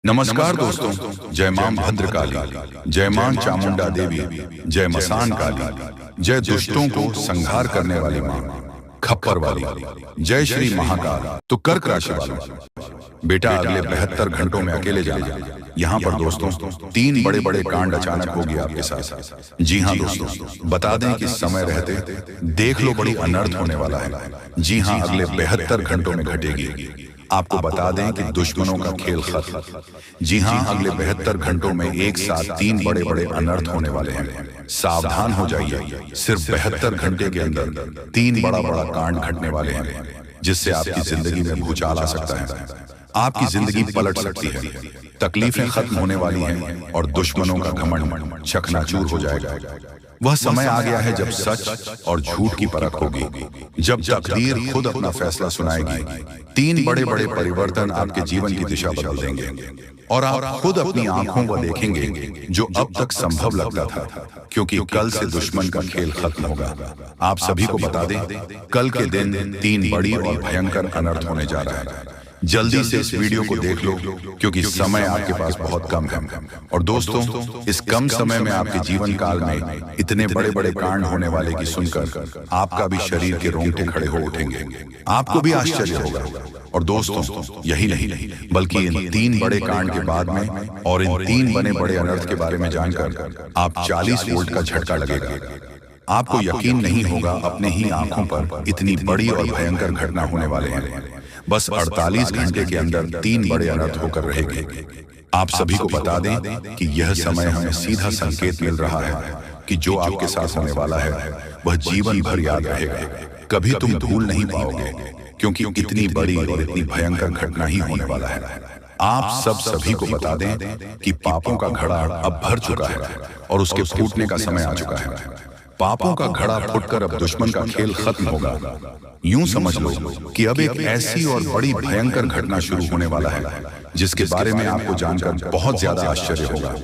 नमस्कार दोस्तों, जय मां भद्रकाली, जय मां चामुंडा देवी, जय मसान काली, जय दुष्टों को संहार करने वाली मां, खप्पर वाली, जय श्री महाकाल। तो कर्क राशि वालों, बेटा अगले 72 घंटों में अकेले जाना। यहाँ पर दोस्तों 3 बड़े बड़े कांड अचानक होगी आपके साथ। जी हाँ दोस्तों, बता दें कि समय रहते देख लो बड़ी अनर्थ होने वाला है। जी हाँ, अगले 72 घंटों में घटेगी। आपको बता दें कि दुश्मनों का खेल खत्म। जी हाँ, अगले 72 घंटों में एक साथ 3 बड़े बड़े अनर्थ होने वाले हैं। सावधान हो जाइए, सिर्फ 72 घंटे के अंदर 3 बड़ा बड़ा कांड घटने वाले हैं, जिससे आपकी जिंदगी में भूचाल आ सकता है। आपकी जिंदगी पलट सकती है, तकलीफें खत्म होने वाली हैं और दुश्मनों का घमंड चकनाचूर हो जाएगा। वह समय आ गया है जब सच और झूठ की परख होगी, जब तकदीर खुद अपना फैसला सुनाएगी। 3 बड़े बड़े परिवर्तन आपके जीवन की दिशा बदल देंगे और आप खुद अपनी आंखों को देखेंगे जो अब तक संभव लगता था, क्योंकि कल से दुश्मन का खेल खत्म होगा। आप सभी को बता दें, कल के दिन 3 बड़ी और भयंकर अनर्थ होने जा रहा है। जल्दी से इस वीडियो को देख लो, क्योंकि समय आपके पास बहुत कम है। और दोस्तों, इस कम समय में आपके जीवन काल में इतने बड़े बड़े कांड होने वाले की सुनकर आपका भी शरीर के रोंगटे खड़े हो उठेंगे, आपको भी आश्चर्य होगा। और दोस्तों, यही नहीं बल्कि इन 3 बड़े कांड के बाद में और इन 3 बने बड़े अनर्थ के बारे में जानकर आप 40 वोल्ट का झटका लगेगा। आपको यकीन नहीं होगा, अपने ही आंखों पर इतनी बड़ी और भयंकर घटना होने वाले हैं। बस 48 घंटे के अंदर 3 बड़े अनर्थ होकर रहेंगे। आप सभी को बता दें कि यह समय हमें सीधा संकेत मिल रहा है कि जो आपके साथ होने वाला है वह जीवन भर याद रहेगा, कभी तुम भूल नहीं पाओगे, क्योंकि इतनी बड़ी और इतनी भयंकर घटना ही होने वाला है। आप सभी को बता दें कि पापों का घड़ा अब भर चुका है और उसके फूटने का समय आ चुका है। पापों का घड़ा फूटकर अब दुश्मन का खेल खत्म होगा। यूं समझ लो कि अब एक ऐसी और बड़ी भयंकर घटना शुरू होने वाला है, जिसके बारे में आपको जानकर बहुत ज्यादा आश्चर्य होगा।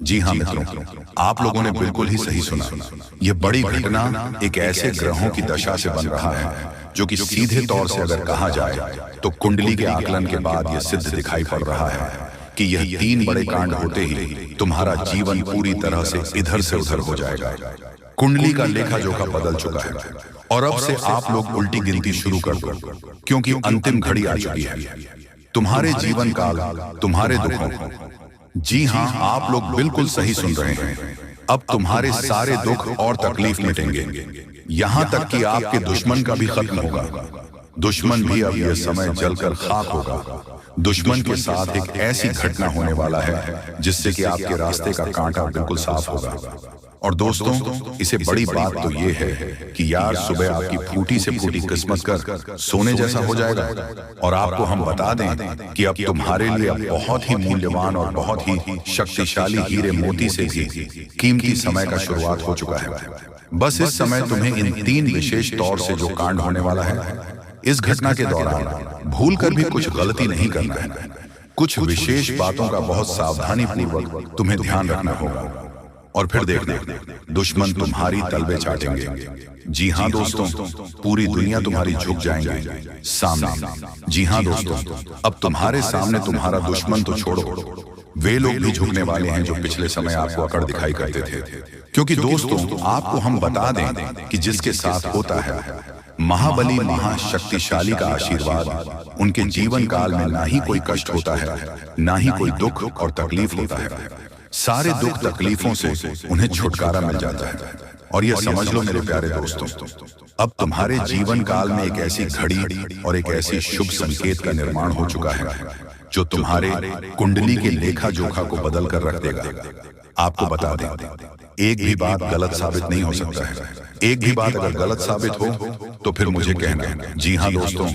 जी हाँ मित्रों, आप लोगों ने बिल्कुल ही सही सुना। यह बड़ी घटना एक ऐसे ग्रहों की दशा से बन रहा है जो कि सीधे तौर से अगर कहा जाए तो कुंडली के आकलन के बाद यह सिद्ध दिखाई पड़ रहा है कि यह 3 बड़े कांड होते ही तुम्हारा जीवन पूरी तरह से इधर से उधर हो जाएगा। कुंडली का लेखा जोखा बदल चुका है और अब से आप लोग उल्टी गिनती शुरू कर दो, क्योंकि अंतिम घड़ी आ चुकी है। तुम्हारे जीवन काल, तुम्हारे दुखों, जी हाँ, आप लोग बिल्कुल सही सुन रहे हैं। अब तुम्हारे सारे दुख और तकलीफ मिटेंगे, यहाँ तक कि आपके दुश्मन का भी खत्म होगा। दुश्मन भी अब यह समय जलकर खाक होगा। दुश्मन के साथ एक ऐसी घटना होने वाला है जिससे कि आपके रास्ते का कांटा बिल्कुल साफ होगा। और दोस्तों, इसे बड़ी बात तो ये है कि यार सुबह आपकी फूटी से फूटी किस्मत कर सोने जैसा हो जाएगा। और आपको हम बता दें कि अब तुम्हारे लिए बहुत ही मूल्यवान और बहुत ही शक्तिशाली हीरे मोती से भी कीमती समय का शुरुआत हो चुका है। बस इस समय तुम्हें इन 3 विशेष तौर से जो कांड होने वाला है, इस घटना के दौरान भूल कर भी कुछ गलती नहीं करना है। कुछ विशेष बातों का बहुत सावधानी पूर्वक तुम्हें ध्यान रखना होगा, और फिर देखना दुश्मन तुम्हारी तलवे चाटेंगे। जी हाँ दोस्तों, पूरी दुनिया तुम्हारी झुक जाएंगे सामने। जी हाँ दोस्तों, अब तुम्हारे सामने तुम्हारा दुश्मन तो छोड़ो, वे लोग भी झुकने वाले हैं जो पिछले समय आपको अकड़ दिखाई करते थे। क्योंकि दोस्तों, आपको हम बता दें कि जिसके साथ होता है महाबली महाशक्तिशाली का आशीर्वाद, उनके जीवन काल में ना ही कोई कष्ट होता है, ना ही कोई दुख और तकलीफ होता है। सारे दुख तकलीफों से उन्हें छुटकारा मिल जाता है। और यह समझ लो मेरे प्यारे दोस्तों, अब तुम्हारे जीवन काल में एक ऐसी घड़ी और एक ऐसी शुभ संकेत का निर्माण हो चुका है जो तुम्हारे कुंडली के लेखा जोखा को बदल कर रख देगा। आपको बता दें, एक भी बात गलत साबित नहीं हो सकता है। एक भी बात अगर गलत साबित हो तो फिर मुझे कहना है। जी हाँ दोस्तों,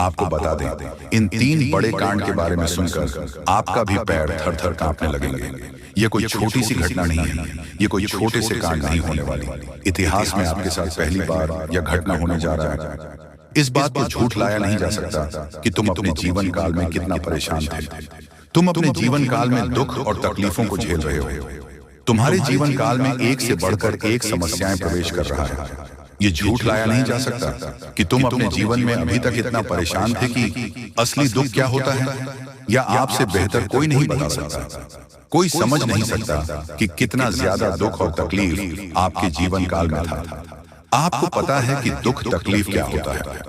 आपको बता दें, इन 3 बड़े कांड के बारे में सुनकर आपका भी पैर थर थर कांपने लगेंगे। ये कोई छोटी सी घटना नहीं है, ये कोई छोटे से कांड नहीं होने वाली। इतिहास में आपके साथ पहली बार यह घटना होने जा रहा है। इस बात को झूठ लाया नहीं जा सकता कि तुम अपने जीवन काल में कितना परेशान थे। तुम अपने जीवन काल में दुख और तकलीफों को झेल रहे हो। तुम्हारे जीवन काल में एक से बढ़कर एक समस्याएं प्रवेश कर रहा है। ये झूठ लाया नहीं जा सकता कि तुम अपने जीवन में अभी तक इतना परेशान थे कि असली दुख क्या होता है। या आपसे बेहतर कोई नहीं बता सकता। कोई समझ नहीं सकता कि कितना ज्यादा दुख और तकलीफ आपके जीवन काल में था। आपको पता है कि दुख तकलीफ क्या होता है,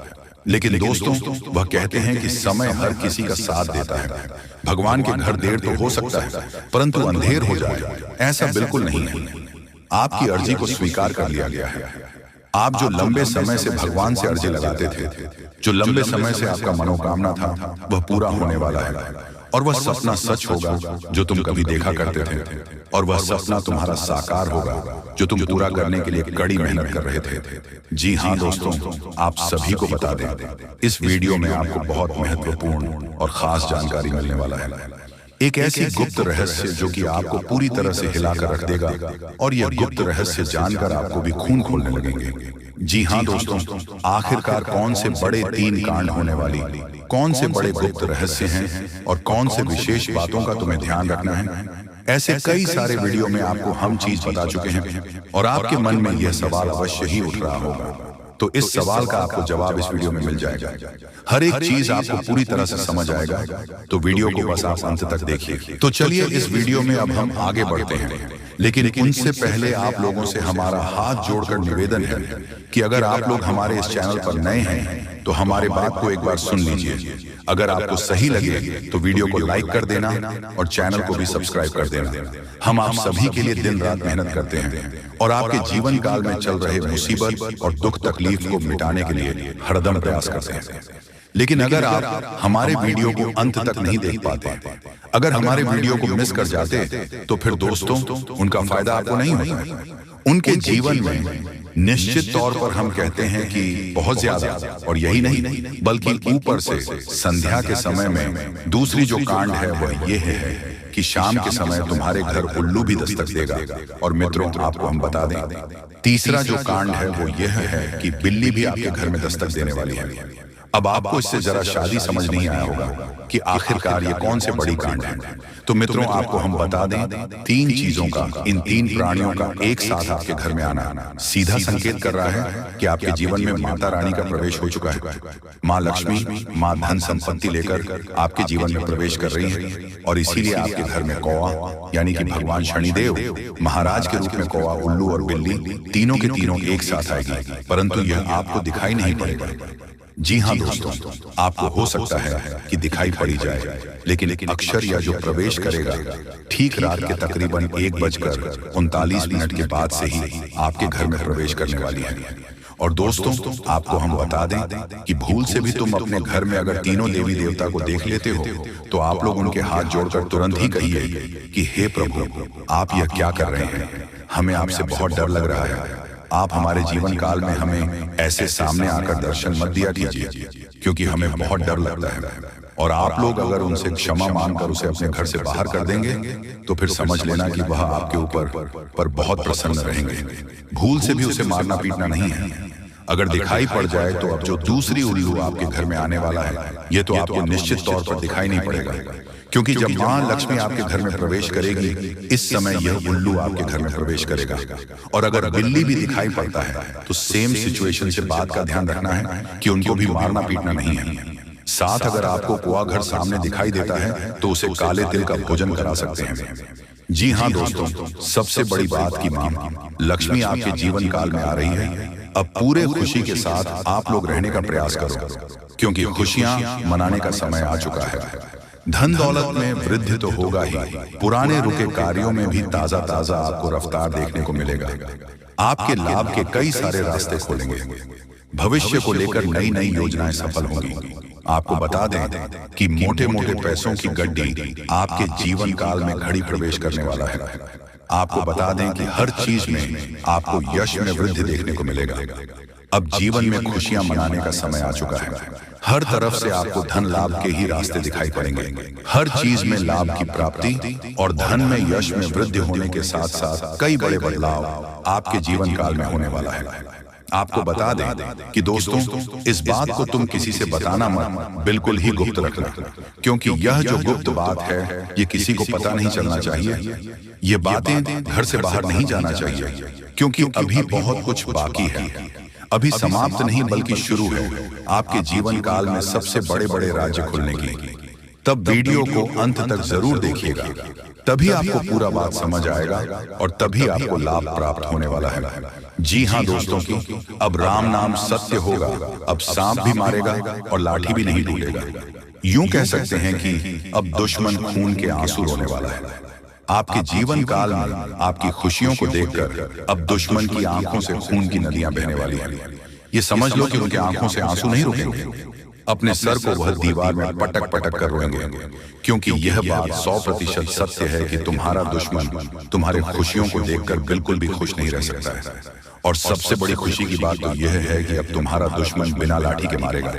लेकिन दोस्तों वह कहते हैं कि समय हर किसी का साथ देता है। भगवान के घर देर तो हो सकता है, परंतु अंधेर हो जाए ऐसा बिल्कुल नहीं है। आपकी अर्जी को स्वीकार कर लिया गया है। आप जो लंबे समय से भगवान से अर्जी लगाते थे, जो लंबे समय से आपका मनोकामना था, वह पूरा होने वाला है। और वह सपना सच होगा जो तुम कभी देखा करते थे, और वह सपना तुम्हारा साकार होगा जो तुम पूरा करने के लिए कड़ी मेहनत कर रहे थे। जी हाँ दोस्तों, आप सभी को बता दें, इस वीडियो में आपको बहुत महत्वपूर्ण और खास जानकारी मिलने वाला है। एक ऐसी गुप्त रहस्य जो कि आपको पूरी तरह से हिलाकर रख देगा, और यह गुप्त रहस्य जानकर आपको भी खून खोलने लगेंगे। जी हाँ दोस्तों, आखिरकार कौन से बड़े 3 कांड होने वाली, कौन से बड़े गुप्त रहस्य हैं और कौन से विशेष बातों का तुम्हें ध्यान रखना है, ऐसे कई सारे वीडियो में आपको हम चीज बता चुके हैं। और आपके मन में यह सवाल अवश्य ही उठ रहा होगा, तो इस सवाल का आपको जवाब इस वीडियो में मिल जाएगा। हर एक चीज आपको पूरी तरह से समझ आएगा, तो वीडियो को बस आप अंत तक देखिए। तो चलिए इस वीडियो में अब हम आगे बढ़ते हैं, लेकिन उनसे पहले आप लोगों से हमारा हाथ जोड़कर निवेदन है कि अगर आप लोग हमारे इस चैनल पर नए हैं तो हमारे बात को एक बार सुन लीजिए। अगर आपको सही लगे तो वीडियो को लाइक कर देना और चैनल को भी सब्सक्राइब कर देना। हम आप सभी के लिए दिन रात मेहनत करते हैं और आपके जीवन काल में चल रहे मुसीबत और दुख तकलीफ को मिटाने के लिए हरदम प्रयास करते हैं। लेकिन अगर आप हमारे वीडियो को अंत तक नहीं देख पाते, अगर हमारे वीडियो को मिस कर जाते, तो फिर दोस्तों उनका फायदा आपको नहीं होगा। उनके जीवन में निश्चित तौर पर हम कहते हैं कि बहुत ज्यादा, और यही नहीं बल्कि ऊपर से संध्या के समय में दूसरी जो कांड है वह यह है कि शाम के समय तुम्हारे घर उल्लू भी दस्तक देगा। और मित्रों आपको हम बता दें, तीसरा जो कांड है वो यह है कि बिल्ली भी आपके घर में दस्तक देने वाली है। अब आपको इससे जरा शादी समझ नहीं आया होगा कि आखिरकार ये कौन से बड़ी कांड है। तो मित्रों आपको हम बता दें, 3 चीजों का, इन 3 प्राणियों का एक साथ आपके घर में आना सीधा संकेत कर रहा है कि आपके जीवन में माता रानी का प्रवेश हो चुका है। माँ लक्ष्मी, माँ धन संपत्ति लेकर आपके जीवन में प्रवेश कर रही है। और इसीलिए आपके घर में कौवा यानी कि भगवान शनिदेव महाराज के रूप में कौवा, उल्लू और बिल्ली तीनों के तीनों एक साथ आएगी, परंतु यह आपको दिखाई नहीं पड़ेगा। जी हाँ दोस्तों, आपको हो सकता है कि दिखाई पड़ी जाए, लेकिन अक्षर या जो प्रवेश करेगा ठीक रात के तकरीबन 1:39 के बाद से ही आपके घर में प्रवेश करने वाली है। और दोस्तों आपको हम बता दें कि भूल से भी तुम अपने घर में अगर तीनों देवी देवता को देख लेते हो तो आप लोग उनके हाथ जोड़कर तुरंत ही कहिए कि हे प्रभु, आप यह क्या कर रहे हैं, हमें आपसे बहुत डर लग रहा है। आप हमारे जीवन काल में हमें ऐसे सामने आकर दर्शन मत दिया कीजिए, क्योंकि हमें बहुत डर लगता है। और आप लोग अगर उनसे क्षमा मांगकर उसे अपने घर से बाहर कर देंगे तो फिर समझ लेना कि वह आपके ऊपर बहुत प्रसन्न रहेंगे। भूल से भी उसे मारना पीटना नहीं है। अगर दिखाई पड़ जाए तो अब जो दूसरी उल्लू आपके घर में आने वाला है, ये तो आपको निश्चित तौर पर दिखाई नहीं पड़ेगा, क्योंकि जब माँ लक्ष्मी आपके घर में प्रवेश करेगी, इस समय यह उल्लू आपके घर में प्रवेश करेगा। और अगर बिल्ली भी दिखाई पड़ता है तो सेम सिचुएशन से बात का ध्यान रखना है कि उनको भी मारना पीटना नहीं है। साथ अगर आपको कुआ घर सामने दिखाई देता है तो उसे काले तिल का भोजन करा सकते हैं। जी हाँ दोस्तों, सबसे बड़ी बात की माँ लक्ष्मी आपके जीवन काल में आ रही है। अब पूरे खुशी के साथ आप लोग रहने का प्रयास करो, क्योंकि खुशियां मनाने का समय आ चुका है। धन दौलत में वृद्धि तो होगा ही, पुराने रुके कार्यों में भी ताजा ताजा आपको रफ्तार देखने को मिलेगा। आपके लाभ के कई सारे रास्ते खोलेंगे। भविष्य को लेकर नई नई योजनाएं सफल होंगी। आपको बता दें कि मोटे मोटे पैसों की गड्डी आपके जीवन काल में घड़ी प्रवेश करने वाला है। आपको बता दें कि हर चीज में आपको यश में वृद्धि देखने को मिलेगा। अब जीवन में खुशियां मनाने का समय आ चुका है। हर तरफ से आपको धन लाभ के ही रास्ते दिखाई पड़ेंगे। हर चीज में लाभ की प्राप्ति और धन में यश में वृद्धि होने के साथ साथ कई बड़े बदलाव आपके जीवन काल में होने वाला है। आपको बता दें कि दोस्तों इस बात को तुम किसी से बताना मत, बिल्कुल ही गुप्त रखना, क्योंकि यह जो गुप्त बात है ये किसी को पता नहीं चलना चाहिए। ये बातें घर से बाहर नहीं जाना चाहिए, क्योंकि अभी बहुत कुछ बाकी है। अभी समाप्त नहीं बल्कि शुरू है आपके जीवन काल में सबसे बड़े बड़े राज्य खुलने की। तब वीडियो को अंत तक जरूर देखिएगा, तभी आपको पूरा बात समझ आएगा और तभी आपको लाभ प्राप्त होने वाला है। जी हाँ दोस्तों की, अब राम नाम सत्य होगा, अब सांप भी मारेगा और लाठी भी नहीं टूटेगा। यूं कह सकते हैं कि अब दुश्मन खून के आंसू रोने वाला है। आपके जीवन काल में आपकी खुशियों को देखकर अब दुश्मन की आंखों से खून की नदियां बहने वाली हैं। ये समझ लो कि उनके आंखों से आंसू नहीं रुकेंगे। अपने सर को वह दीवार में पटक पटक कर रोएंगे, क्योंकि यह बात 100% सत्य है कि तुम्हारा दुश्मन तुम्हारे खुशियों को देखकर बिल्कुल भी खुश नहीं रह सकता है। और सबसे बड़ी खुशी की बात तो यह है कि अब तुम्हारा दुश्मन बिना लाठी के मारेगा,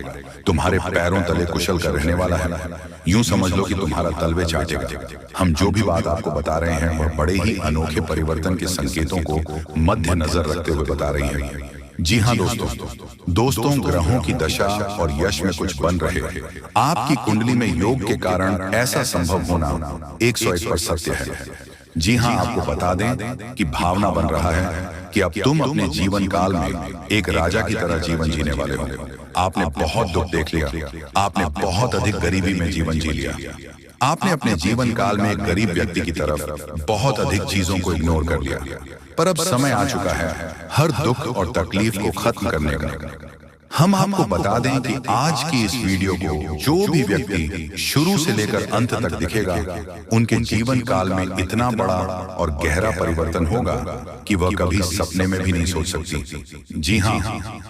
तुम्हारे पैरों तले कुशल कर रहने वाला है। यूं समझ लो कि तुम्हारा तलवे चाटेगा। हम जो भी बात आपको बता रहे हैं वह बड़े ही अनोखे परिवर्तन के संकेतों को मद्देनजर रखते हुए बता रही है। जी हाँ दोस्तों, ग्रहों की दशा और यश में कुछ बन रहे आपकी कुंडली में योग के कारण ऐसा संभव होना 101% सत्य है। जी हाँ, आपको बता दें कि भावना बन रहा है कि अब तुम अपने जीवन काल में एक राजा की तरह जीवन जीने वाले हो। आपने बहुत दुख देख लिया, आपने बहुत अधिक गरीबी में जीवन जी लिया, आपने अपने जीवन काल में एक गरीब व्यक्ति की तरफ बहुत अधिक चीजों को इग्नोर कर लिया। पर अब समय आ चुका है हर दुख और तकलीफ को खत्म करने का। हम आपको बता दें कि आज की इस वीडियो को जो भी व्यक्ति शुरू से लेकर अंत तक दिखेगा, उनके जीवन काल में इतना बड़ा और गहरा परिवर्तन होगा कि वह कभी सपने में भी नहीं सोच सकती। जी हाँ,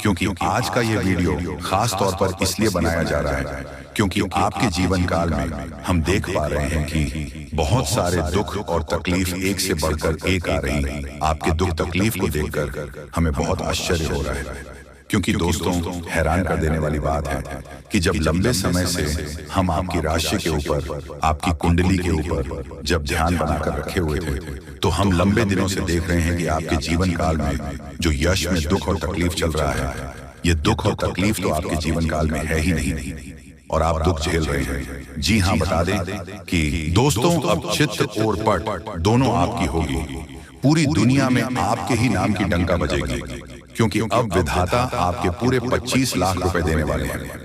क्योंकि आज का ये वीडियो खास तौर पर इसलिए बनाया जा रहा है क्योंकि आपके जीवन काल में हम देख पा रहे हैं कि बहुत सारे दुख और तकलीफ एक से बढ़कर एक आ रही हैं। आपके दुख तकलीफ को देखकर हमें बहुत आश्चर्य हो रहा है, क्योंकि दोस्तों हैरान कर देने वाली बात है कि जब लंबे समय से हम आपकी राशि के ऊपर, आपकी कुंडली के ऊपर जब ध्यान बनाकर रखे हुए थे, तो हम लंबे दिनों से देख रहे हैं कि आपके जीवन काल में जो यश में दुख और तकलीफ चल रहा है, ये दुख और तकलीफ तो आपके जीवन काल में है ही नहीं और आप दुख झेल रहे हैं। जी हाँ, बता दें कि दोस्तों अब चित्त और पट दोनों आपकी होगी। पूरी दुनिया में आपके ही नाम की डंका बजेगी, क्योंकि अब विधाता आपके पूरे 25 लाख रुपए देने वाले हैं।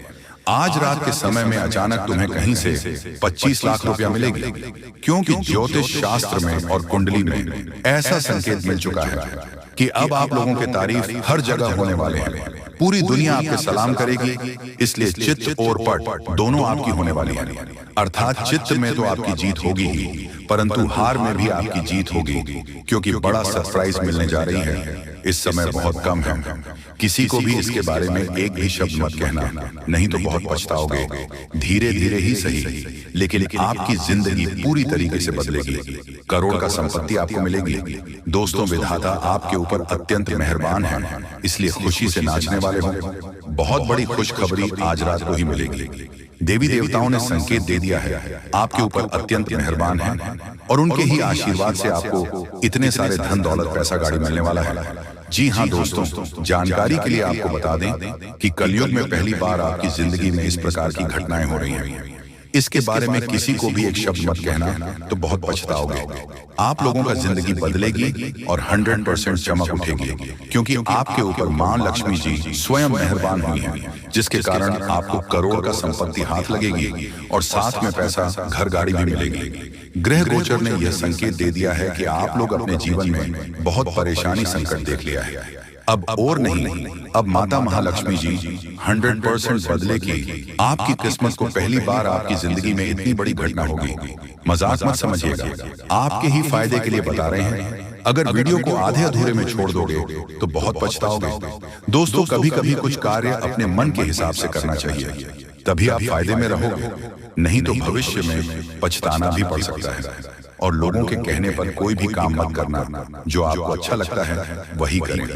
आज रात के समय में अचानक तुम्हें कहीं से 25 लाख रुपया मिलेगी, क्योंकि ज्योतिष शास्त्र में और कुंडली में ऐसा संकेत मिल चुका है कि अब आप लोगों के तारीफ हर जगह होने वाले हैं। पूरी दुनिया आपके सलाम करेगी, इसलिए चित्त और पट दोनों आपकी होने वाली है। अर्थात चित्त में तो आपकी जीत होगी ही, परंतु हार में भी आपकी जीत होगी, क्योंकि बड़ा सरप्राइज मिलने जा रही है। इस समय बहुत कम है, किसी को भी इसके बारे में एक भी शब्द मत कहना, नहीं तो बहुत पछताओगे। धीरे धीरे ही सही, लेकिन आपकी जिंदगी पूरी तरीके से बदलेगी। करोड़ का संपत्ति आपको मिलेगी। दोस्तों, विधाता आपके ऊपर अत्यंत मेहरबान है, इसलिए खुशी से नाचने वाले हो। बहुत बड़ी खुशखबरी आज रात को ही मिलेगी। देवी देवताओं ने संकेत दे दिया है, आपके ऊपर अत्यंत मेहरबान है और उनके ही आशीर्वाद से आपको इतने सारे धन दौलत पैसा गाड़ी मिलने वाला है। जी हाँ दोस्तों, जानकारी के लिए आपको बता दें कि कलयुग में पहली बार आपकी जिंदगी में इस प्रकार की घटनाएं हो रही हैं। इसके बारे में किसी को भी एक शब्द मत कहना, तो बहुत पछताओगे। आप लोगों का जिंदगी बदलेगी और 100% चमक उठेगी, क्योंकि आपके ऊपर मां लक्ष्मी जी स्वयं मेहरबान हुई हैं, जिसके कारण आपको करोड़ का संपत्ति हाथ लगेगी और साथ में पैसा, घर गाड़ी भी मिलेगी। ग्रह गोचर ने यह संकेत दे दिया है कि आप लोग अपने जीवन में बहुत परेशानी संकट देख लिया है। अब और नहीं, अब माता महालक्ष्मी जी 100% बदलेगी। आपकी किस्मत को पहली बार आपकी जिंदगी में इतनी बड़ी घटना होगी। मजाक मत समझिएगा, आपके ही फायदे के लिए बता रहे हैं। अगर वीडियो को आधे अधूरे में छोड़ दोगे तो बहुत पछताओगे। दोस्तों, कभी कभी कुछ कार्य अपने मन के हिसाब से करना चाहिए, तभी आप फायदे में रहोगे, नहीं तो भविष्य में पछताना भी पड़ सकता है। और लोगों के कहने पर कोई भी काम मत करना, जो आपको अच्छा लगता है वही करें।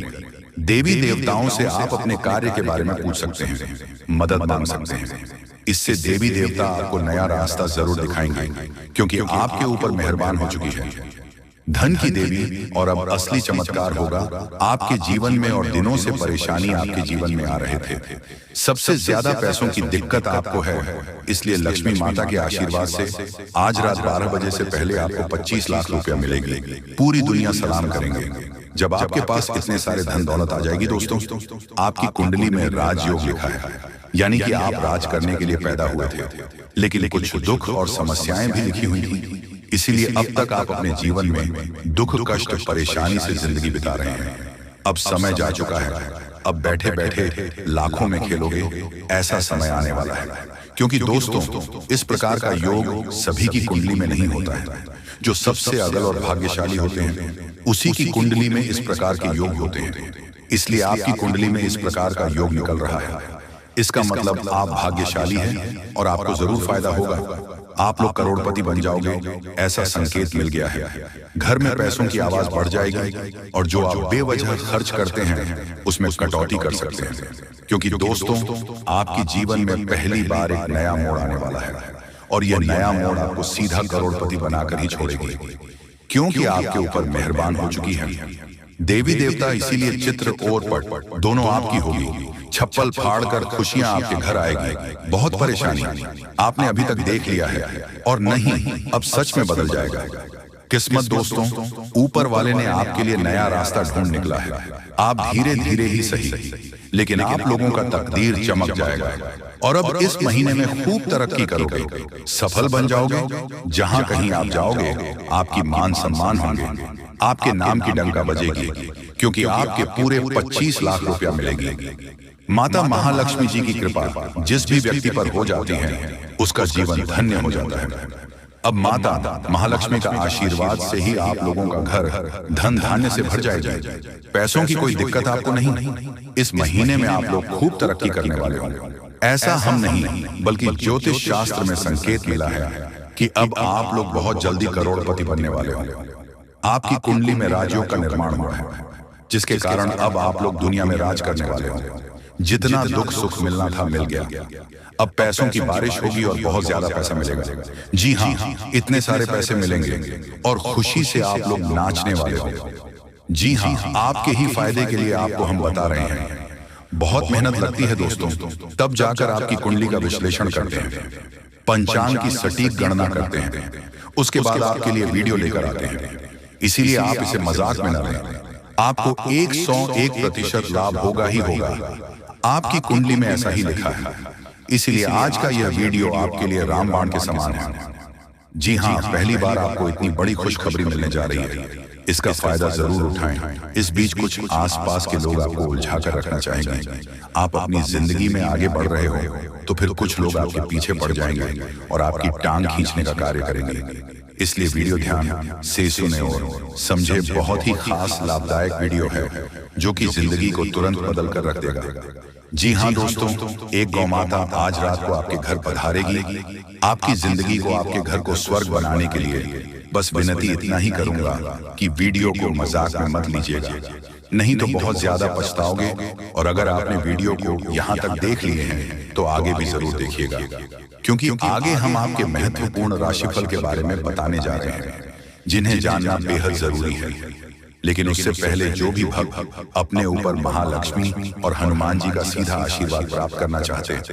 देवी देवताओं से आप अपने कार्य के बारे में पूछ सकते हैं, मदद मांग सकते हैं। इससे देवी देवता आपको नया रास्ता जरूर दिखाएंगे, क्योंकि आपके ऊपर मेहरबान हो चुकी है। धन की देवी और अब असली चमत्कार होगा आपके जीवन में। और दिनों से परेशानी आपके जीवन में आ रहे थे, सबसे ज्यादा पैसों की दिक्कत आपको है, इसलिए लक्ष्मी माता के आशीर्वाद से आज रात 12 बजे से पहले आपको 25 लाख रुपया मिलेंगे। पूरी दुनिया सलाम करेंगे। जब आपके पास इतने सारे धन दौलत आ जाएगी दोस्तों, आपकी कुंडली में राजयोग लिखा है। यानी कि आप राज करने के लिए पैदा हुए थे, लेकिन कुछ दुख और समस्याएं भी लिखी हुई थी। इसीलिए अब तक आप अपने जीवन में दुख, कष्ट, परेशानी से जिंदगी बिता रहे हैं। अब समय जा चुका है, अब बैठे बैठे लाखों में खेलोगे, ऐसा समय आने वाला है। क्योंकि दोस्तों, इस प्रकार का योग सभी की कुंडली में नहीं होता है। जो सबसे अगल और भाग्यशाली होते हैं, उसी की कुंडली में इस प्रकार के योग होते हैं। इसलिए आपकी कुंडली में इस प्रकार का योग निकल रहा है। इसका मतलब आप भाग्यशाली हैं और आपको जरूर फायदा होगा। आप लोग करोड़पति बन जाओगे, ऐसा संकेत मिल गया है। घर में पैसों की आवाज बढ़ जाएगी और जो आप बेवजह खर्च करते हैं उसमें कटौती कर सकते हैं। क्योंकि दोस्तों, आपके जीवन में पहली बार एक नया मोड़ आने वाला है और यह नया मोड़ आपको सीधा करोड़पति बनाकर ही छोड़ेगी, क्योंकि आपके ऊपर मेहरबान हो चुकी है देवी देवता। इसीलिए चित्र और पट दोनों आपकी होगी। छप्पल फाड़कर खुशियां आपके घर आएगी। बहुत परेशानी आपने अभी तक देख लिया है और नहीं, अब सच में बदल जाएगा। किस्मत दोस्तों, ऊपर वाले ने आपके लिए नया रास्ता ढूंढ निकला है। आप धीरे धीरे ही सही, लेकिन आप लोगों का तकदीर चमक जाएगा और अब इस महीने में खूब तरक्की करोगे, सफल बन जाओगे। जहां कहीं आप जाओगे, आपकी मान सम्मान होंगे, आपके नाम की डंका बजेगी, क्योंकि आपके पूरे 25 लाख रुपया मिलेगी। माता महालक्ष्मी जी की कृपा जिस भी व्यक्ति पर हो जाती है, उसका जीवन धन्य हो जाता है। अब माता महालक्ष्मी का आशीर्वाद से ही आप लोगों का घर धन धान्य से भर जाएगा। पैसों की कोई दिक्कत आपको नहीं। इस महीने में आप लोग खूब तरक्की करने वाले होंगे। ऐसा हम नहीं, बल्कि ज्योतिष शास्त्र में संकेत मिला है कि अब आप लोग बहुत जल्दी करोड़पति बनने वाले होंगे। आपकी कुंडली में राजयोग का निर्माण हुआ है, जिसके कारण अब आप लोग दुनिया में राज करने वाले होंगे। जितना दुख सुख मिलना था मिल गया। अब पैसों की बारिश होगी और बहुत ज्यादा पैसा मिलेगा। जी हाँ, इतने सारे पैसे मिलेंगे और खुशी से आप लोग नाचने वाले होंगे। जी हाँ, आपके ही फायदे के लिए आपको हम बता रहे हैं। बहुत मेहनत लगती है दोस्तों, तब जाकर आपकी कुंडली का विश्लेषण करते हैं, पंचांग की सटीक गणना करते हैं, उसके बाद आपके लिए वीडियो लेकर आते हैं। इसीलिए आप इसे मजाक में न लें। आपको 101% लाभ होगा ही होगा। आपकी कुंडली में ऐसा ही लिखा है। इसीलिए आज का यह वीडियो आपके लिए रामबाण के समान है। जी हाँ, पहली बार आपको इतनी बड़ी खुशखबरी मिलने जा रही है। इसका फायदा जरूर उठाएं। इस बीच कुछ आसपास के लोग आपको उलझा कर रखना चाहेंगे। आप अपनी जिंदगी में आगे बढ़ रहे हो तो फिर कुछ लोग आपके पीछे पड़ जाएंगे और आपकी टांग खींचने का कार्य करेंगे। इसलिए वीडियो ध्यान से सुने और समझे। बहुत ही खास लाभदायक वीडियो है जो कि जिंदगी को तुरंत बदल कर रख देगा। जी हाँ दोस्तों, एक गौ माता आज रात को आपके घर पधारेगी। आपकी जिंदगी को, आपके घर को स्वर्ग बनाने के लिए बस विनती इतना ही करूंगा कि वीडियो को मजाक में मत लीजिएगा, नहीं तो बहुत ज्यादा पछताओगे। और अगर आपने वीडियो को यहाँ तक देख लिए हैं तो आगे भी जरूर देखिएगा, क्योंकि आगे हम आपके महत्वपूर्ण राशिफल के बारे में बताने जा रहे हैं, जिन्हें जानना बेहद जरूरी है। लेकिन उससे पहले जो भी भक्त अपने ऊपर महालक्ष्मी और हनुमान जी का सीधा आशीर्वाद प्राप्त करना चाहते हैं,